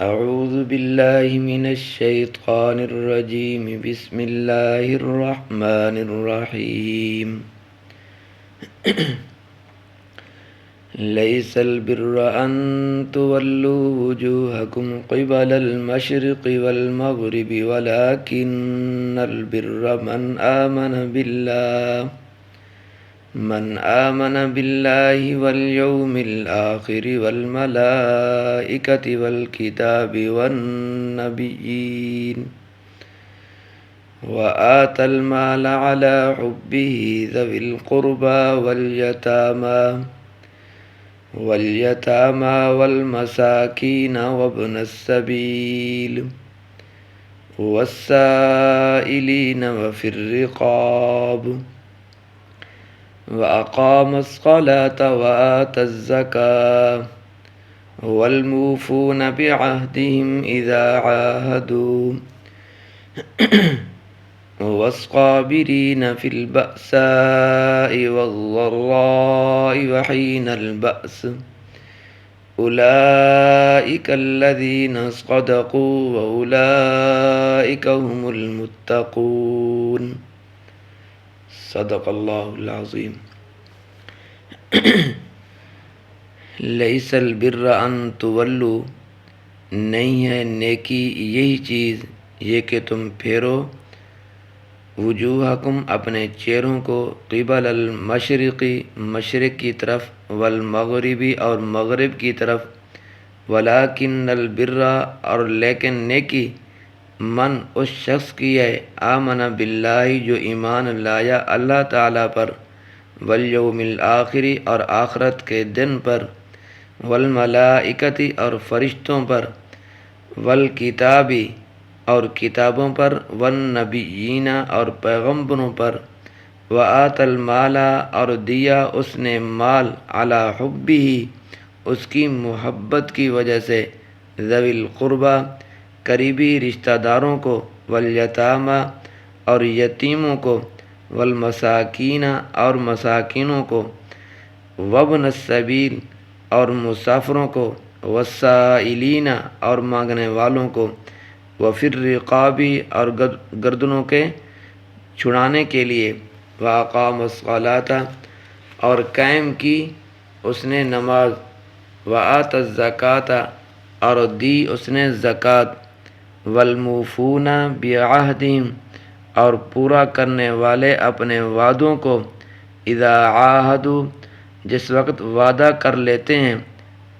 أعوذ بالله من الشيطان الرجيم بسم الله الرحمن الرحيم ليس البر أن تولوا وجوهكم قبل المشرق والمغرب ولكن البر من آمن بالله واليوم الآخر والملائكة والكتاب والنبيين وآتى المال على حبه ذوي القربى واليتامى والمساكين وابن السبيل والسائلين وفي الرقاب وأقام الصلاة وآتى الزكاة والموفون بعهدهم إذا عاهدوا والصابرين في البأساء والضراء وحين البأس أولئك الذين صدقوا وأولئك هم المتقون صدق اللہ العظیم۔ لیس البر ان تولو، نہیں ہے نیکی یہی چیز یہ کہ تم پھیرو وجوہکم اپنے چہروں کو قبل المشرقی مشرق کی طرف والمغربی اور مغرب کی طرف ولکن البر اور لیکن نیکی من اس شخص کی ہے آمن باللہ جو ایمان لایا اللہ تعالیٰ پر والیوم الآخری اور آخرت کے دن پر والملائکتی اور فرشتوں پر والکتابی اور کتابوں پر والنبیین اور پیغمبروں پر وآت المال اور دیا اس نے مال علی حبہ اس کی محبت کی وجہ سے ذوی القربہ قریبی رشتہ داروں کو والیتامى اور یتیموں کو والمساکین اور مساکینوں کو وابن السبیل اور مسافروں کو والسائلین اور مانگنے والوں کو وفی الرقاب اور گردنوں کے چھڑانے کے لیے واقام الصلاۃ اور قائم کی اس نے نماز وآت الزکاۃ اور دی اس نے زکوٰۃ والموفون بعہدہم اور پورا کرنے والے اپنے وعدوں کو اذا عاہدوا جس وقت وعدہ کر لیتے ہیں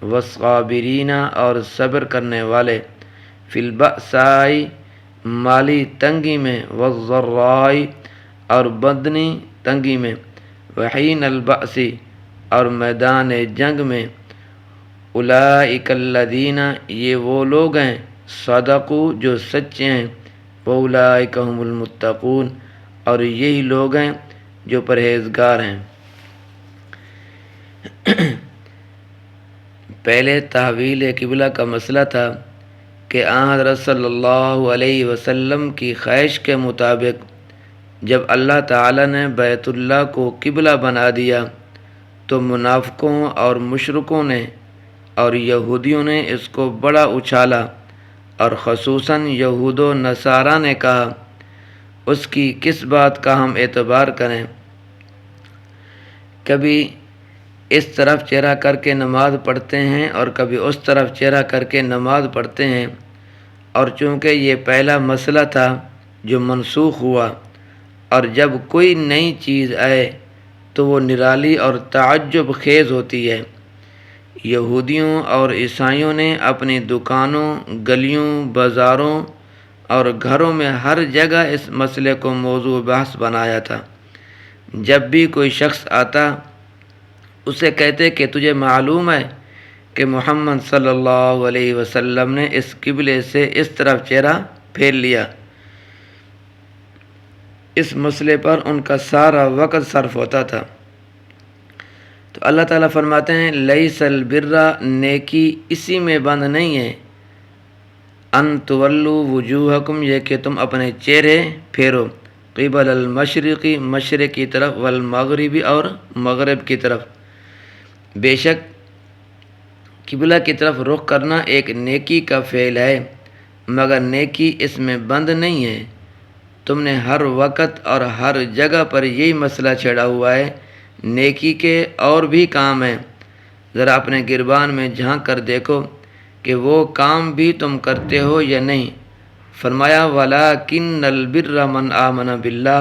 والصابرین اور صبر کرنے والے فی البأساء مالی تنگی میں والضراء اور بدنی تنگی میں وحین البأس اور میدان جنگ میں اولئک الذین یہ وہ لوگ ہیں صدقوا جو سچے ہیں واولئک هم المتقون اور یہی لوگ ہیں جو پرہیزگار ہیں۔ پہلے تحویل قبلہ کا مسئلہ تھا کہ آن حضرت صلی اللہ علیہ وسلم کی خواہش کے مطابق جب اللہ تعالیٰ نے بیت اللہ کو قبلہ بنا دیا تو منافقوں اور مشرکوں نے اور یہودیوں نے اس کو بڑا اچھالا اور خصوصاً یہود و نصارہ نے کہا اس کی کس بات کا ہم اعتبار کریں، کبھی اس طرف چہرہ کر کے نماز پڑھتے ہیں اور کبھی اس طرف چہرہ کر کے نماز پڑھتے ہیں، اور چونکہ یہ پہلا مسئلہ تھا جو منسوخ ہوا اور جب کوئی نئی چیز آئے تو وہ نرالی اور تعجب خیز ہوتی ہے۔ یہودیوں اور عیسائیوں نے اپنی دکانوں، گلیوں، بازاروں اور گھروں میں ہر جگہ اس مسئلے کو موضوع بحث بنایا تھا۔ جب بھی کوئی شخص آتا اسے کہتے کہ تجھے معلوم ہے کہ محمد صلی اللہ علیہ وسلم نے اس قبلے سے اس طرف چہرہ پھیر لیا۔ اس مسئلے پر ان کا سارا وقت صرف ہوتا تھا۔ تو اللہ تعالیٰ فرماتے ہیں لیس البر، نیکی اسی میں بند نہیں ہے، ان تولو وجوہکم یہ کہ تم اپنے چہرے پھیرو قبل المشرقی مشرق کی طرف والمغربی اور مغرب کی طرف۔ بے شک قبلہ کی طرف رخ کرنا ایک نیکی کا فعل ہے، مگر نیکی اس میں بند نہیں ہے۔ تم نے ہر وقت اور ہر جگہ پر یہی مسئلہ چھیڑا ہوا ہے۔ نیکی کے اور بھی کام ہیں، ذرا اپنے گربان میں جھانک کر دیکھو کہ وہ کام بھی تم کرتے ہو یا نہیں۔ فرمایا وَلَٰكِنَّ الْبِرَّ مَنْ آمَنَ بِاللَّهِ،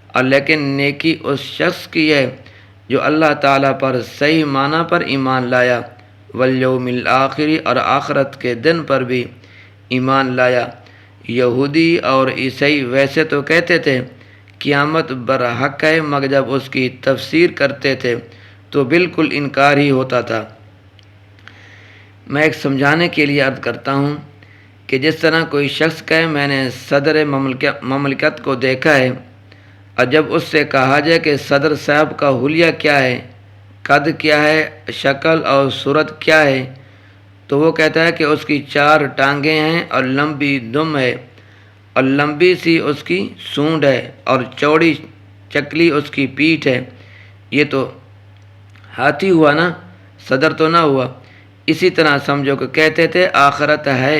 اور لیکن نیکی اس شخص کی ہے جو اللہ تعالیٰ پر صحیح معنی پر ایمان لایا، وَالْيَوْمِ الْآخِرِ، اور آخرت کے دن پر بھی ایمان لایا۔ یہودی اور عیسائی ویسے تو کہتے تھے قیامت برحق ہے، مگر جب اس کی تفسیر کرتے تھے تو بالکل انکار ہی ہوتا تھا۔ میں ایک سمجھانے کے لیے عرض کرتا ہوں کہ جس طرح کوئی شخص کہے میں نے صدر مملکت کو دیکھا ہے، اور جب اس سے کہا جائے کہ صدر صاحب کا حلیہ کیا ہے، قد کیا ہے، شکل اور صورت کیا ہے، تو وہ کہتا ہے کہ اس کی 4 ٹانگیں ہیں اور لمبی دم ہے، اور لمبی سی اس کی سونڈ ہے، اور چوڑی چکلی اس کی پیٹھ ہے۔ یہ تو ہاتھی ہوا نا، صدر تو نہ ہوا۔ اسی طرح سمجھو کہ کہتے تھے آخرت ہے،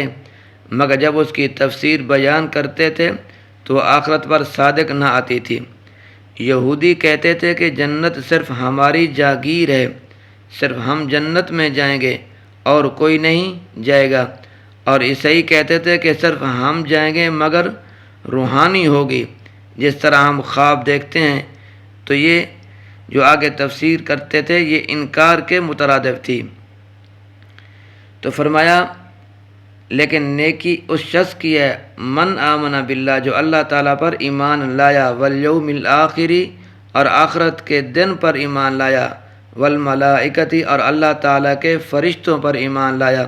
مگر جب اس کی تفسیر بیان کرتے تھے تو وہ آخرت پر صادق نہ آتی تھی۔ یہودی کہتے تھے کہ جنت صرف ہماری جاگیر ہے، صرف ہم جنت میں جائیں گے اور کوئی نہیں جائے گا، اور عیسائی کہتے تھے کہ صرف ہم جائیں گے مگر روحانی ہوگی، جس طرح ہم خواب دیکھتے ہیں۔ تو یہ جو آگے تفسیر کرتے تھے یہ انکار کے مترادف تھی۔ تو فرمایا لیکن نیکی اس شخص کی ہے من آمن باللہ، جو اللہ تعالیٰ پر ایمان لایا، والیوم الآخر، اور آخرت کے دن پر ایمان لایا، والملائکۃ، اور اللہ تعالیٰ کے فرشتوں پر ایمان لایا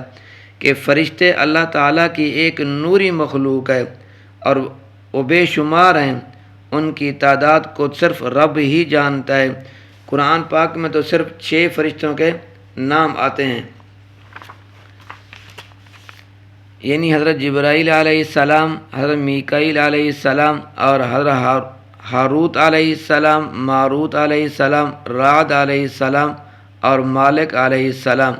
کہ فرشتے اللہ تعالیٰ کی ایک نوری مخلوق ہے اور وہ بے شمار ہیں، ان کی تعداد کو صرف رب ہی جانتا ہے۔ قرآن پاک میں تو صرف 6 فرشتوں کے نام آتے ہیں، یعنی حضرت جبرائیل علیہ السلام، حضرت میکائیل علیہ السلام، اور حضرت ہاروت علیہ السلام، ماروت علیہ السلام، رعد علیہ السلام، اور مالک علیہ السلام۔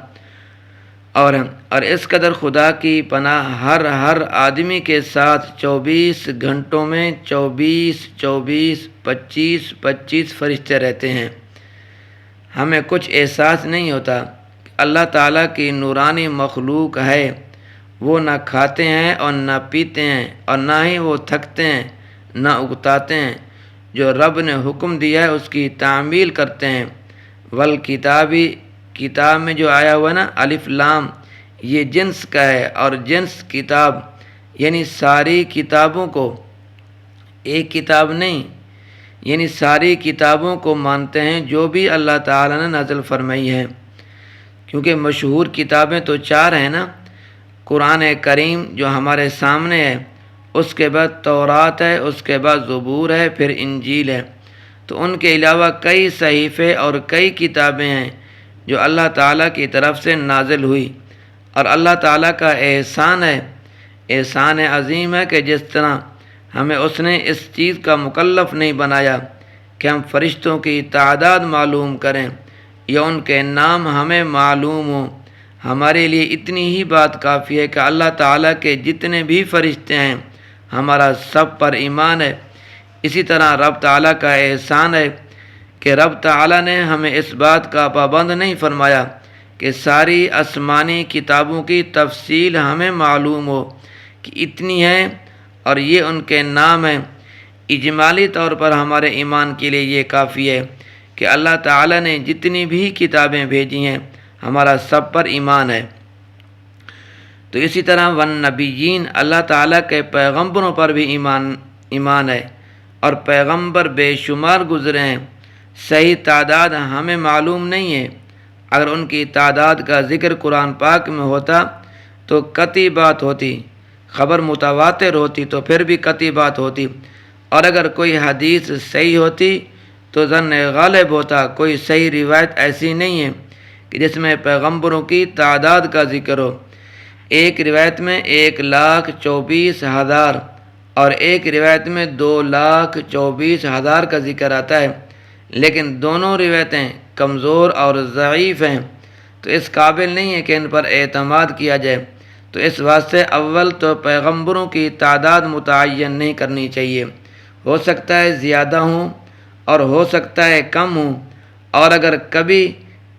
اور اس قدر خدا کی پناہ ہر آدمی کے ساتھ 24 گھنٹوں میں 24 25 فرشتے رہتے ہیں۔ ہمیں کچھ احساس نہیں ہوتا کہ اللہ تعالیٰ کی نورانی مخلوق ہے، وہ نہ کھاتے ہیں اور نہ پیتے ہیں، اور نہ ہی وہ تھکتے ہیں نہ اکتاتے ہیں، جو رب نے حکم دیا ہے اس کی تعمیل کرتے ہیں۔ والکتابی، کتاب میں جو آیا ہوا نا الف لام، یہ جنس کا ہے، اور جنس کتاب یعنی ساری کتابوں کو، ایک کتاب نہیں، یعنی ساری کتابوں کو مانتے ہیں جو بھی اللہ تعالیٰ نے نازل فرمائی ہے، کیونکہ مشہور کتابیں تو 4 ہیں نا، قرآن کریم جو ہمارے سامنے ہے، اس کے بعد تورات ہے، اس کے بعد زبور ہے، پھر انجیل ہے۔ تو ان کے علاوہ کئی صحیفے اور کئی کتابیں ہیں جو اللہ تعالیٰ کی طرف سے نازل ہوئی، اور اللہ تعالیٰ کا احسان ہے، احسان عظیم ہے کہ جس طرح ہمیں اس نے اس چیز کا مکلف نہیں بنایا کہ ہم فرشتوں کی تعداد معلوم کریں یا ان کے نام ہمیں معلوم ہوں۔ ہمارے لیے اتنی ہی بات کافی ہے کہ اللہ تعالیٰ کے جتنے بھی فرشتے ہیں ہمارا سب پر ایمان ہے۔ اسی طرح رب تعالیٰ کا احسان ہے کہ رب تعالیٰ نے ہمیں اس بات کا پابند نہیں فرمایا کہ ساری آسمانی کتابوں کی تفصیل ہمیں معلوم ہو کہ اتنی ہے اور یہ ان کے نام ہیں۔ اجمالی طور پر ہمارے ایمان کے لیے یہ کافی ہے کہ اللہ تعالیٰ نے جتنی بھی کتابیں بھیجی ہیں ہمارا سب پر ایمان ہے۔ تو اسی طرح والنبیین، اللہ تعالیٰ کے پیغمبروں پر بھی ایمان ہے، اور پیغمبر بے شمار گزرے ہیں، صحیح تعداد ہمیں معلوم نہیں ہے۔ اگر ان کی تعداد کا ذکر قرآن پاک میں ہوتا تو قطعی بات ہوتی، خبر متواتر ہوتی تو پھر بھی قطعی بات ہوتی، اور اگر کوئی حدیث صحیح ہوتی تو ظن غالب ہوتا۔ کوئی صحیح روایت ایسی نہیں ہے کہ جس میں پیغمبروں کی تعداد کا ذکر ہو۔ ایک روایت میں 1,24,000 اور ایک روایت میں 2,24,000 کا ذکر آتا ہے، لیکن دونوں روایتیں کمزور اور ضعیف ہیں۔ تو اس قابل نہیں ہے کہ ان پر اعتماد کیا جائے۔ تو اس واسطے اول تو پیغمبروں کی تعداد متعین نہیں کرنی چاہیے، ہو سکتا ہے زیادہ ہوں اور ہو سکتا ہے کم ہوں، اور اگر کبھی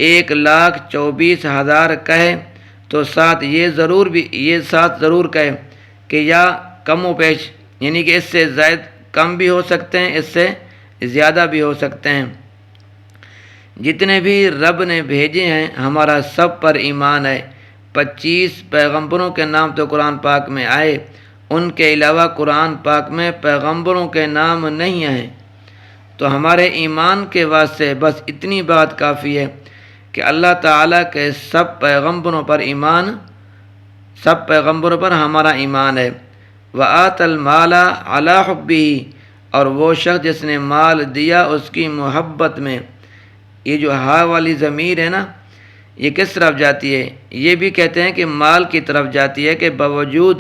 1,24,000 کہے تو ساتھ یہ ضرور کہے کہ یا کم و بیش، یعنی کہ اس سے زائد کم بھی ہو سکتے ہیں، اس سے زیادہ بھی ہو سکتے ہیں۔ جتنے بھی رب نے بھیجے ہیں ہمارا سب پر ایمان ہے۔ 25 پیغمبروں کے نام تو قرآن پاک میں آئے، ان کے علاوہ قرآن پاک میں پیغمبروں کے نام نہیں ہیں۔ تو ہمارے ایمان کے واسطے بس اتنی بات کافی ہے کہ اللہ تعالیٰ کے سب پیغمبروں پر ہمارا ایمان ہے۔ وَآتَ الْمَالَ عَلَىٰ حُبِّهِ، اور وہ شخص جس نے مال دیا اس کی محبت میں۔ یہ جو ہا والی ضمیر ہے نا، یہ کس طرف جاتی ہے؟ یہ بھی کہتے ہیں کہ مال کی طرف جاتی ہے کہ باوجود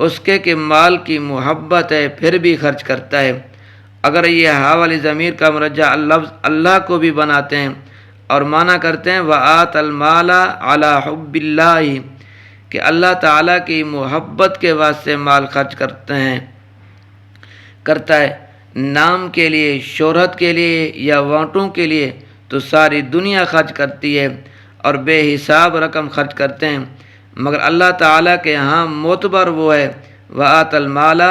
اس کے کہ مال کی محبت ہے پھر بھی خرچ کرتا ہے۔ اگر یہ ہا والی ضمیر کا مرجع اللہ کو بھی بناتے ہیں اور معنی کرتے ہیں وَآتَ الْمَالَ عَلَىٰ حُبِّ اللَّهِ، کہ اللہ تعالیٰ کی محبت کے واسطے مال خرچ کرتا ہے، نام کے لیے، شہرت کے لیے یا ووٹوں کے لیے تو ساری دنیا خرچ کرتی ہے اور بے حساب رقم خرچ کرتے ہیں، مگر اللہ تعالیٰ کے ہاں معتبر وہ ہے وَآتَ الْمَالَ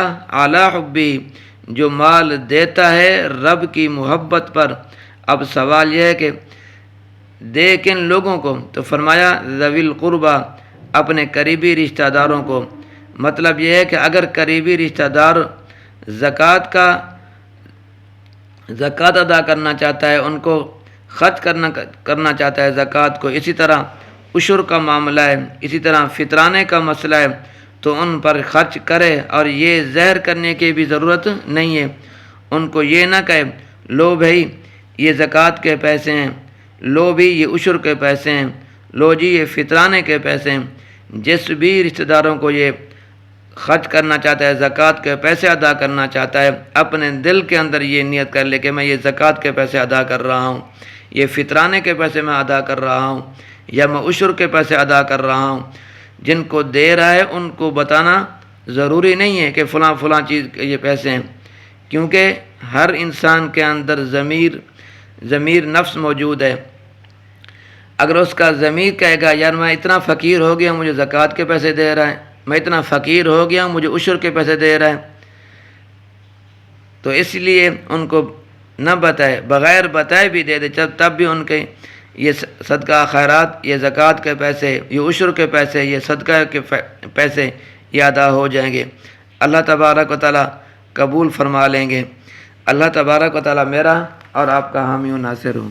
عَلَىٰ حُبِّهِ، جو مال دیتا ہے رب کی محبت پر۔ اب سوال یہ ہے کہ دے کن لوگوں کو؟ تو فرمایا ذوی القربہ، اپنے قریبی رشتہ داروں کو۔ مطلب یہ ہے کہ اگر قریبی رشتہ دار زکوٰۃ ادا کرنا چاہتا ہے، ان کو خرچ کرنا چاہتا ہے زکوٰۃ کو، اسی طرح عشر کا معاملہ ہے، اسی طرح فطرانے کا مسئلہ ہے، تو ان پر خرچ کرے، اور یہ زہر کرنے کی بھی ضرورت نہیں ہے۔ ان کو یہ نہ کہے لو بھائی یہ زکوٰۃ کے پیسے ہیں، لو بھی یہ عشر کے پیسے ہیں، لو جی یہ فطرانے کے پیسے ہیں۔ جس بھی رشتہ داروں کو یہ خرچ کرنا چاہتا ہے، زکوٰۃ کے پیسے ادا کرنا چاہتا ہے، اپنے دل کے اندر یہ نیت کر لے کہ میں یہ زکوٰۃ کے پیسے ادا کر رہا ہوں، یہ فطرانے کے پیسے میں ادا کر رہا ہوں، یا میں عشر کے پیسے ادا کر رہا ہوں۔ جن کو دے رہا ہے ان کو بتانا ضروری نہیں ہے کہ فلاں چیز کے یہ پیسے ہیں، کیونکہ ہر انسان کے اندر ضمیر نفس موجود ہے۔ اگر اس کا ضمیر کہے گا یار میں اتنا فقیر ہو گیا مجھے زکوٰۃ کے پیسے دے رہا ہے، میں اتنا فقیر ہو گیا مجھے عشر کے پیسے دے رہا ہے، تو اس لیے ان کو نہ بتائے، بغیر بتائے بھی دے دے، تب بھی ان کے یہ صدقہ خیرات، یہ زکوٰۃ کے پیسے، یہ عشر کے پیسے، یہ صدقہ کے پیسے یہ ادا ہو جائیں گے، اللہ تبارک و تعالیٰ قبول فرما لیں گے۔ اللہ تبارک و تعالیٰ میرا اور آپ کا حامی و ناصر ہوں۔